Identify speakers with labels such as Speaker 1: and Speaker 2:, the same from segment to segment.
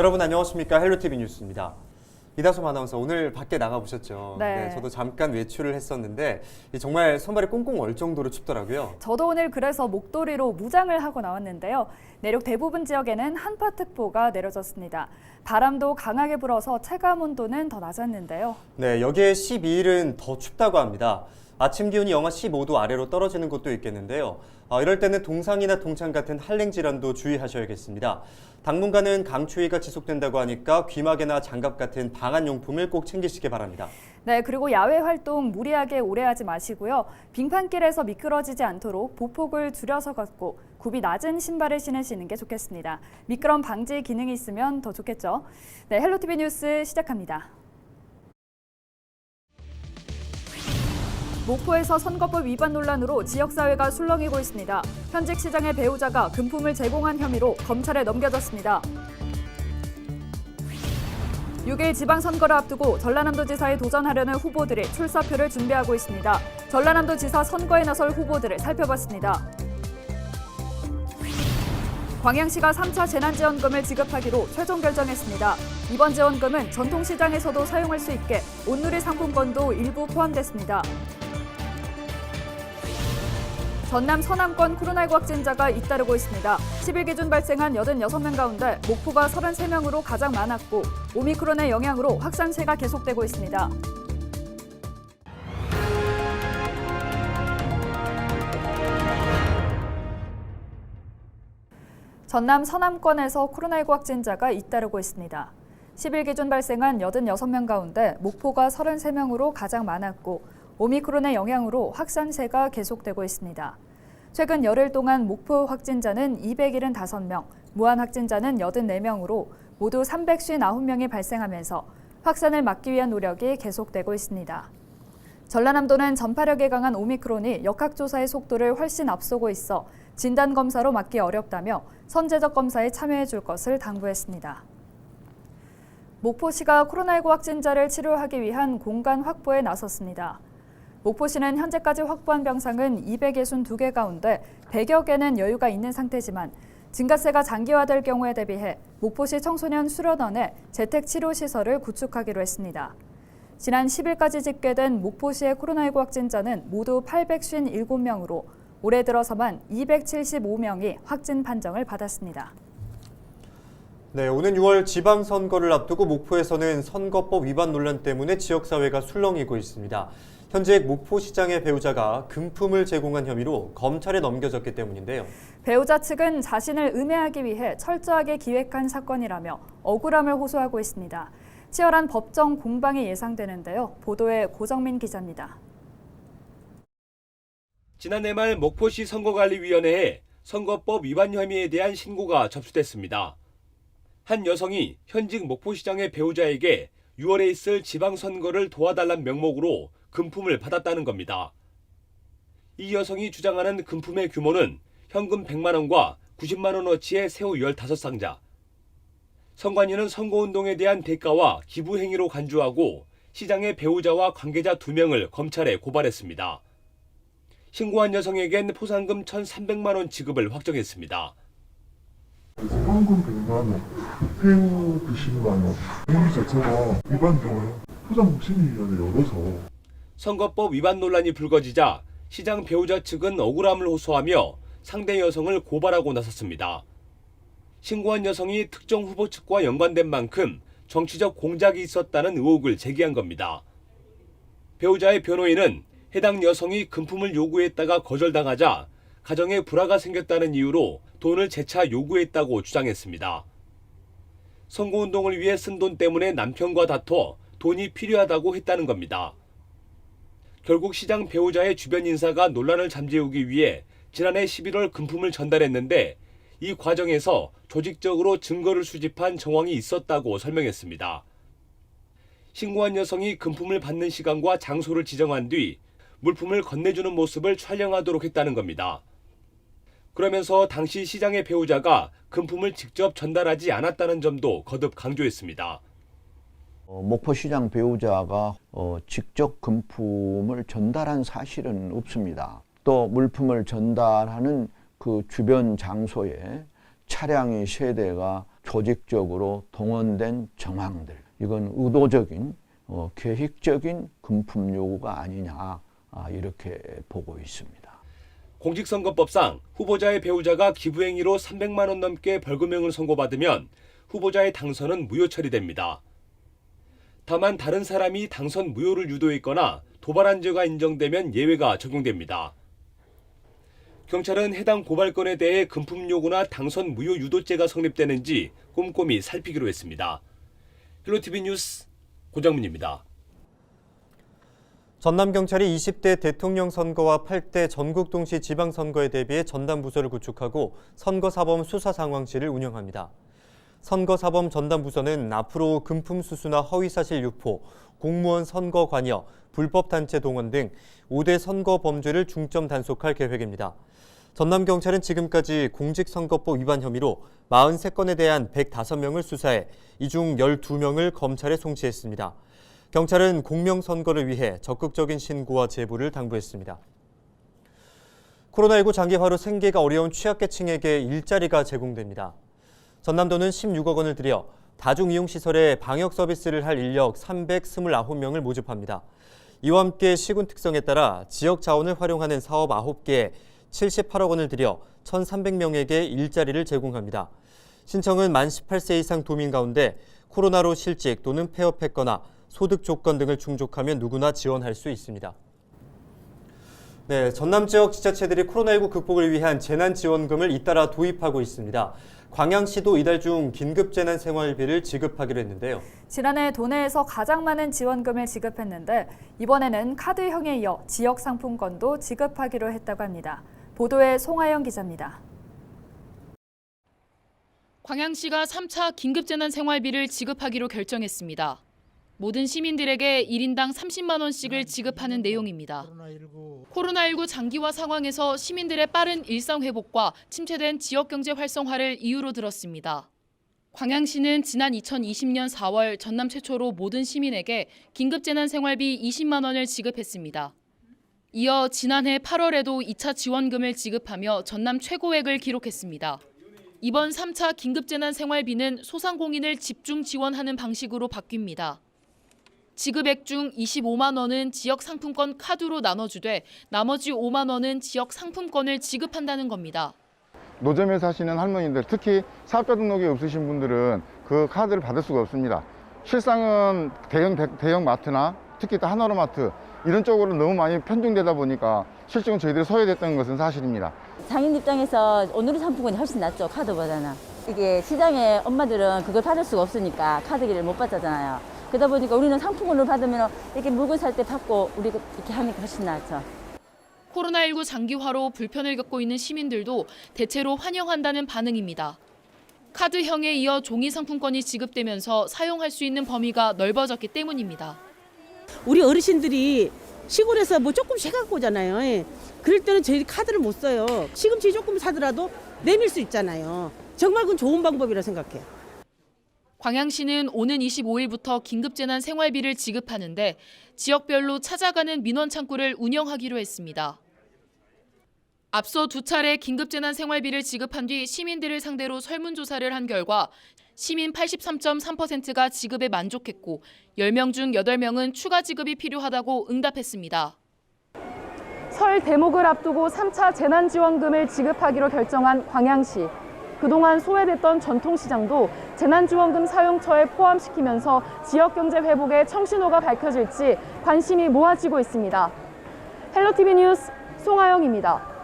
Speaker 1: 여러분 안녕하십니까? 헬로티비 뉴스입니다. 이다솜 아나운서 오늘 밖에 나가보셨죠?
Speaker 2: 네.
Speaker 1: 저도 잠깐 외출을 했었는데 정말 손발이 꽁꽁 얼 정도로 춥더라고요.
Speaker 2: 저도 오늘 그래서 목도리로 무장을 하고 나왔는데요. 내륙 대부분 지역에는 한파특보가 내려졌습니다. 바람도 강하게 불어서 체감 온도는 더 낮았는데요.
Speaker 1: 네, 여기에 12일은 더 춥다고 합니다. 아침 기온이 영하 15도 아래로 떨어지는 곳도 있겠는데요. 이럴 때는 동상이나 동창 같은 한랭 질환도 주의하셔야겠습니다. 당분간은 강추위가 지속된다고 하니까 귀마개나 장갑 같은 방한용품을 꼭 챙기시기 바랍니다.
Speaker 2: 네, 그리고 야외 활동 무리하게 오래 하지 마시고요. 빙판길에서 미끄러지지 않도록 보폭을 줄여서 걷고 굽이 낮은 신발을 신으시는 게 좋겠습니다. 미끄럼 방지 기능이 있으면 더 좋겠죠. 네, 헬로티비 뉴스 시작합니다. 목포에서 선거법 위반 논란으로 지역사회가 술렁이고 있습니다. 현직 시장의 배우자가 금품을 제공한 혐의로 검찰에 넘겨졌습니다. 6일 지방선거를 앞두고 전라남도지사에 도전하려는 후보들이 출사표를 준비하고 있습니다. 전라남도지사 선거에 나설 후보들을 살펴봤습니다. 광양시가 3차 재난지원금을 지급하기로 최종 결정했습니다. 이번 지원금은 전통시장에서도 사용할 수 있게 온누리 상품권도 일부 포함됐습니다. 전남 서남권 코로나19 확진자가 잇따르고 있습니다. 10일 기준 발생한 86명 가운데 목포가 33명으로 가장 많았고 오미크론의 영향으로 확산세가 계속되고 있습니다. 전남 서남권에서 코로나19 확진자가 잇따르고 있습니다. 10일 기준 발생한 86명 가운데 목포가 33명으로 가장 많았고 오미크론의 영향으로 확산세가 계속되고 있습니다. 최근 열흘 동안 목포 확진자는 275명, 무한 확진자는 84명으로 모두 359명이 발생하면서 확산을 막기 위한 노력이 계속되고 있습니다. 전라남도는 전파력이 강한 오미크론이 역학조사의 속도를 훨씬 앞서고 있어 진단검사로 막기 어렵다며 선제적 검사에 참여해 줄 것을 당부했습니다. 목포시가 코로나19 확진자를 치료하기 위한 공간 확보에 나섰습니다. 목포시는 현재까지 확보한 병상은 262개 가운데 100여 개는 여유가 있는 상태지만 증가세가 장기화될 경우에 대비해 목포시 청소년 수련원에 재택치료시설을 구축하기로 했습니다. 지난 10일까지 집계된 목포시의 코로나19 확진자는 모두 857명으로 올해 들어서만 275명이 확진 판정을 받았습니다.
Speaker 1: 네, 오는 6월 지방선거를 앞두고 목포에서는 선거법 위반 논란 때문에 지역사회가 술렁이고 있습니다. 현재 목포시장의 배우자가 금품을 제공한 혐의로 검찰에 넘겨졌기 때문인데요.
Speaker 2: 배우자 측은 자신을 음해하기 위해 철저하게 기획한 사건이라며 억울함을 호소하고 있습니다. 치열한 법정 공방이 예상되는데요. 보도에 고정민 기자입니다.
Speaker 3: 지난해 말 목포시 선거관리위원회에 선거법 위반 혐의에 대한 신고가 접수됐습니다. 한 여성이 현직 목포시장의 배우자에게 6월에 있을 지방선거를 도와달란 명목으로 금품을 받았다는 겁니다. 이 여성이 주장하는 금품의 규모는 현금 100만 원과 90만 원어치의 새우 15상자. 선관위는 선거운동에 대한 대가와 기부 행위로 간주하고 시장의 배우자와 관계자 2명을 검찰에 고발했습니다. 신고한 여성에겐 포상금 1,300만 원 지급을 확정했습니다.
Speaker 4: 현금 100만 원, 새우 90만 원. 이 자체가 위반이잖아요. 포장국 심의위원회 열어서.
Speaker 3: 선거법 위반 논란이 불거지자 시장 배우자 측은 억울함을 호소하며 상대 여성을 고발하고 나섰습니다. 신고한 여성이 특정 후보 측과 연관된 만큼 정치적 공작이 있었다는 의혹을 제기한 겁니다. 배우자의 변호인은 해당 여성이 금품을 요구했다가 거절당하자 가정에 불화가 생겼다는 이유로 돈을 재차 요구했다고 주장했습니다. 선거운동을 위해 쓴 돈 때문에 남편과 다퉈 돈이 필요하다고 했다는 겁니다. 결국 시장 배우자의 주변 인사가 논란을 잠재우기 위해 지난해 11월 금품을 전달했는데 이 과정에서 조직적으로 증거를 수집한 정황이 있었다고 설명했습니다. 신고한 여성이 금품을 받는 시간과 장소를 지정한 뒤 물품을 건네주는 모습을 촬영하도록 했다는 겁니다. 그러면서 당시 시장의 배우자가 금품을 직접 전달하지 않았다는 점도 거듭 강조했습니다.
Speaker 5: 목포시장 배우자가 직접 금품을 전달한 사실은 없습니다. 또 물품을 전달하는 그 주변 장소에 차량의 세대가 조직적으로 동원된 정황들, 이건 의도적인 계획적인 금품 요구가 아니냐 이렇게 보고 있습니다.
Speaker 3: 공직선거법상 후보자의 배우자가 기부행위로 300만 원 넘게 벌금형을 선고받으면 후보자의 당선은 무효 처리됩니다. 다만 다른 사람이 당선 무효를 유도했거나 도발한 죄가 인정되면 예외가 적용됩니다. 경찰은 해당 고발건에 대해 금품 요구나 당선 무효 유도죄가 성립되는지 꼼꼼히 살피기로 했습니다. 헬로티비 뉴스 고정민입니다.
Speaker 1: 전남경찰이 20대 대통령 선거와 8대 전국 동시 지방선거에 대비해 전담부서를 구축하고 선거사범 수사 상황실을 운영합니다. 선거사범 전담부서는 앞으로 금품 수수나 허위사실 유포, 공무원 선거 관여, 불법 단체 동원 등 5대 선거 범죄를 중점 단속할 계획입니다. 전남경찰은 지금까지 공직선거법 위반 혐의로 43건에 대한 105명을 수사해 이 중 12명을 검찰에 송치했습니다. 경찰은 공명선거를 위해 적극적인 신고와 제보를 당부했습니다. 코로나19 장기화로 생계가 어려운 취약계층에게 일자리가 제공됩니다. 전남도는 16억 원을 들여 다중이용시설에 방역 서비스를 할 인력 329명을 모집합니다. 이와 함께 시군 특성에 따라 지역 자원을 활용하는 사업 9개에 78억 원을 들여 1,300명에게 일자리를 제공합니다. 신청은 만 18세 이상 도민 가운데 코로나로 실직 또는 폐업했거나 소득 조건 등을 충족하면 누구나 지원할 수 있습니다. 네, 전남 지역 지자체들이 코로나19 극복을 위한 재난지원금을 잇따라 도입하고 있습니다. 광양시도 이달 중 긴급재난생활비를 지급하기로 했는데요.
Speaker 2: 지난해 도내에서 가장 많은 지원금을 지급했는데 이번에는 카드형에 이어 지역 상품권도 지급하기로 했다고 합니다. 보도에 송하영 기자입니다.
Speaker 6: 광양시가 3차 긴급재난생활비를 지급하기로 결정했습니다. 모든 시민들에게 1인당 30만 원씩을 지급하는 내용입니다. 코로나19 장기화 상황에서 시민들의 빠른 일상 회복과 침체된 지역경제 활성화를 이유로 들었습니다. 광양시는 지난 2020년 4월 전남 최초로 모든 시민에게 긴급재난생활비 20만 원을 지급했습니다. 이어 지난해 8월에도 2차 지원금을 지급하며 전남 최고액을 기록했습니다. 이번 3차 긴급재난생활비는 소상공인을 집중 지원하는 방식으로 바뀝니다. 지급액 중 25만 원은 지역 상품권 카드로 나눠주되 나머지 5만 원은 지역 상품권을 지급한다는 겁니다.
Speaker 7: 노점에 사시는 할머니들, 특히 사업자 등록이 없으신 분들은 그 카드를 받을 수가 없습니다. 실상은 대형 마트나 특히 또 하나로마트 이런 쪽으로 너무 많이 편중되다 보니까 실적은 저희들이 소외됐던 것은 사실입니다.
Speaker 8: 장인 입장에서 오늘의 상품권이 훨씬 낫죠, 카드보다는. 이게 시장에 엄마들은 그걸 받을 수가 없으니까 카드기를 못 받잖아요. 그러다 보니까 우리는 상품권을 받으면 이렇게 물건 살 때 받고 우리 이렇게 하니까 훨씬 낫죠.
Speaker 6: 코로나19 장기화로 불편을 겪고 있는 시민들도 대체로 환영한다는 반응입니다. 카드형에 이어 종이 상품권이 지급되면서 사용할 수 있는 범위가 넓어졌기 때문입니다.
Speaker 9: 우리 어르신들이 시골에서 뭐 조금씩 갖고 오잖아요. 예. 그럴 때는 저희 카드를 못 써요. 시금치 조금 사더라도 내밀 수 있잖아요. 정말 그건 좋은 방법이라 생각해요.
Speaker 6: 광양시는 오는 25일부터 긴급재난 생활비를 지급하는데 지역별로 찾아가는 민원 창구를 운영하기로 했습니다. 앞서 2차례 긴급재난 생활비를 지급한 뒤 시민들을 상대로 설문조사를 한 결과 시민 83.3%가 지급에 만족했고 10명 중 8명은 추가 지급이 필요하다고 응답했습니다.
Speaker 10: 설 대목을 앞두고 3차 재난지원금을 지급하기로 결정한 광양시. 그동안 소외됐던 전통시장도 재난지원금 사용처에 포함시키면서 지역경제 회복의 청신호가 밝혀질지 관심이 모아지고 있습니다. 헬로티비 뉴스 송하영입니다.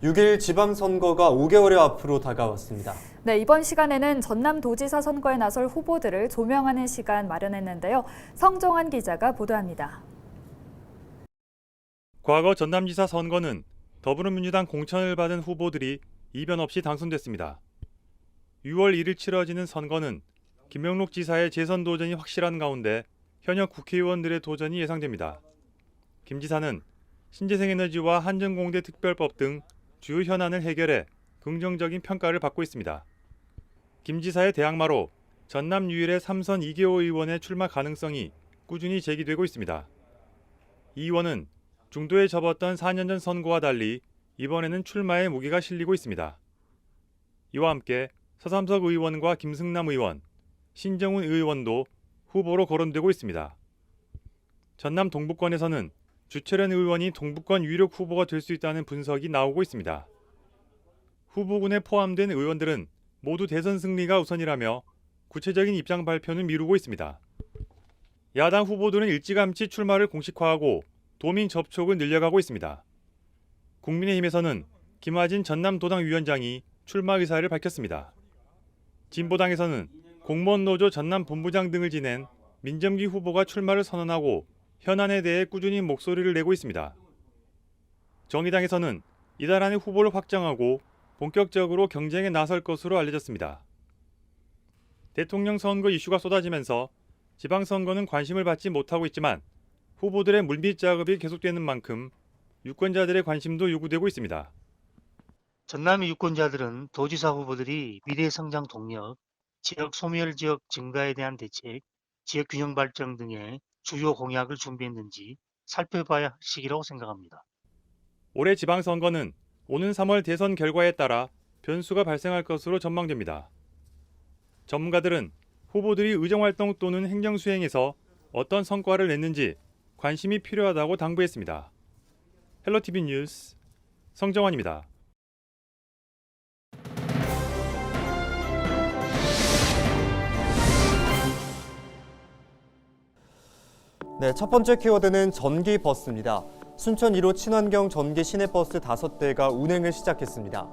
Speaker 1: 6일 지방선거가 5개월여 앞으로 다가왔습니다.
Speaker 2: 네, 이번 시간에는 전남도지사 선거에 나설 후보들을 조명하는 시간 마련했는데요. 성정환 기자가 보도합니다.
Speaker 11: 과거 전남지사 선거는 더불어민주당 공천을 받은 후보들이 이변 없이 당선됐습니다. 6월 1일 치러지는 선거는 김명록 지사의 재선 도전이 확실한 가운데 현역 국회의원들의 도전이 예상됩니다. 김 지사는 신재생에너지와 한전공대 특별법 등 주요 현안을 해결해 긍정적인 평가를 받고 있습니다. 김 지사의 대항마로 전남 유일의 3선 이계호 의원의 출마 가능성이 꾸준히 제기되고 있습니다. 이 의원은 중도에 접었던 4년 전 선거와 달리 이번에는 출마의 무게가 실리고 있습니다. 이와 함께 서삼석 의원과 김승남 의원, 신정훈 의원도 후보로 거론되고 있습니다. 전남 동북권에서는 주철현 의원이 동북권 유력 후보가 될 수 있다는 분석이 나오고 있습니다. 후보군에 포함된 의원들은 모두 대선 승리가 우선이라며 구체적인 입장 발표는 미루고 있습니다. 야당 후보들은 일찌감치 출마를 공식화하고 도민 접촉을 늘려가고 있습니다. 국민의힘에서는 김화진 전남도당위원장이 출마 의사를 밝혔습니다. 진보당에서는 공무원노조 전남본부장 등을 지낸 민정기 후보가 출마를 선언하고 현안에 대해 꾸준히 목소리를 내고 있습니다. 정의당에서는 이달 안에 후보를 확정하고 본격적으로 경쟁에 나설 것으로 알려졌습니다. 대통령 선거 이슈가 쏟아지면서 지방선거는 관심을 받지 못하고 있지만 후보들의 물밑 작업이 계속되는 만큼 유권자들의 관심도 요구되고 있습니다.
Speaker 12: 전남의 유권자들은 도지사 후보들이 미래 성장 동력, 지역 소멸 지역 증가에 대한 대책, 지역 균형 발전 등의 주요 공약을 준비했는지 살펴봐야 할 시기라고 생각합니다.
Speaker 11: 올해 지방선거는 오는 3월 대선 결과에 따라 변수가 발생할 것으로 전망됩니다. 전문가들은 후보들이 의정활동 또는 행정수행에서 어떤 성과를 냈는지 관심이 필요하다고 당부했습니다. 헬로티비 뉴스 성정환입니다.
Speaker 1: 네, 첫 번째 키워드는 전기버스입니다. 순천 1호 친환경 전기 시내버스 5대가 운행을 시작했습니다.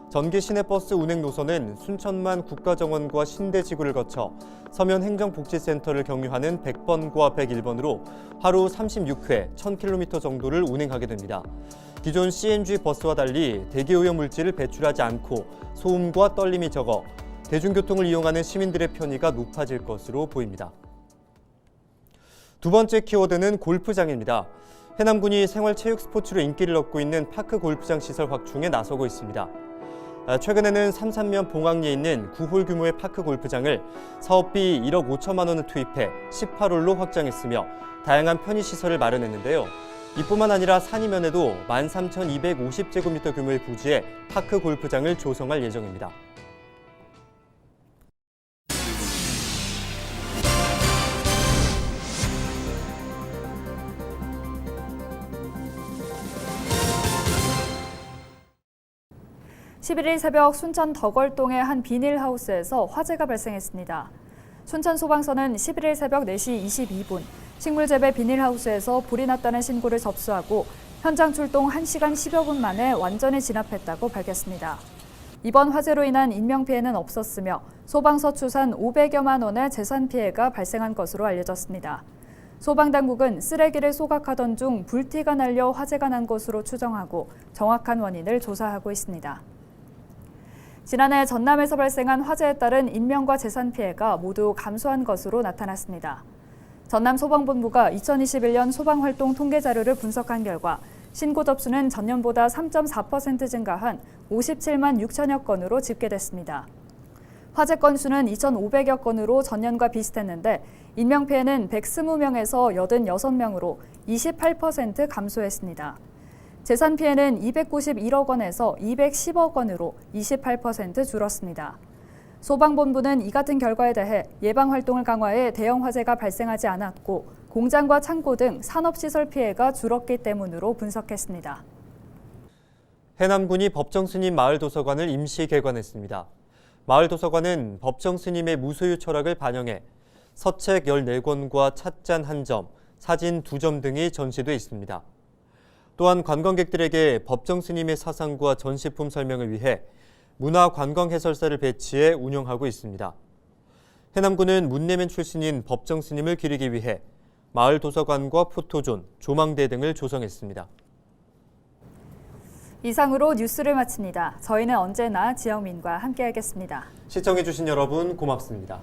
Speaker 1: 전기 시내버스 운행 노선은 순천만 국가정원과 신대지구를 거쳐 서면 행정복지센터를 경유하는 100번과 101번으로 하루 36회 1000km 정도를 운행하게 됩니다. 기존 CNG 버스와 달리 대기오염 물질을 배출하지 않고 소음과 떨림이 적어 대중교통을 이용하는 시민들의 편의가 높아질 것으로 보입니다. 두 번째 키워드는 골프장입니다. 해남군이 생활체육 스포츠로 인기를 얻고 있는 파크 골프장 시설 확충에 나서고 있습니다. 최근에는 삼산면 봉황리에 있는 9홀 규모의 파크 골프장을 사업비 1억 5천만 원을 투입해 18홀로 확장했으며 다양한 편의시설을 마련했는데요. 이뿐만 아니라 산이면에도 13,250제곱미터 규모의 부지에 파크 골프장을 조성할 예정입니다.
Speaker 2: (11일) 새벽 순천 덕월동의 한 비닐하우스에서 화재가 발생했습니다. 순천소방서는 11일 새벽 4시 22분 식물재배 비닐하우스에서 불이 났다는 신고를 접수하고 현장 출동 1시간 10여 분 만에 완전히 진압했다고 밝혔습니다. 이번 화재로 인한 인명피해는 없었으며 소방서 추산 500여만 원의 재산 피해가 발생한 것으로 알려졌습니다. 소방당국은 쓰레기를 소각하던 중 불티가 날려 화재가 난 것으로 추정하고 정확한 원인을 조사하고 있습니다. 지난해 전남에서 발생한 화재에 따른 인명과 재산 피해가 모두 감소한 것으로 나타났습니다. 전남소방본부가 2021년 소방활동 통계 자료를 분석한 결과 신고 접수는 전년보다 3.4% 증가한 57만 6천여 건으로 집계됐습니다. 화재 건수는 2,500여 건으로 전년과 비슷했는데 인명피해는 120명에서 86명으로 28% 감소했습니다. 재산 피해는 291억 원에서 210억 원으로 28% 줄었습니다. 소방본부는 이 같은 결과에 대해 예방활동을 강화해 대형 화재가 발생하지 않았고 공장과 창고 등 산업시설 피해가 줄었기 때문으로 분석했습니다.
Speaker 1: 해남군이 법정스님 마을도서관을 임시 개관했습니다. 마을도서관은 법정스님의 무소유 철학을 반영해 서책 14권과 찻잔 1점, 사진 2점 등이 전시돼 있습니다. 또한 관광객들에게 법정스님의 사상과 전시품 설명을 위해 문화관광해설사를 배치해 운영하고 있습니다. 해남군은 문내면 출신인 법정스님을 기리기 위해 마을도서관과 포토존, 조망대 등을 조성했습니다.
Speaker 2: 이상으로 뉴스를 마칩니다. 저희는 언제나 지영민과 함께하겠습니다.
Speaker 1: 시청해주신 여러분 고맙습니다.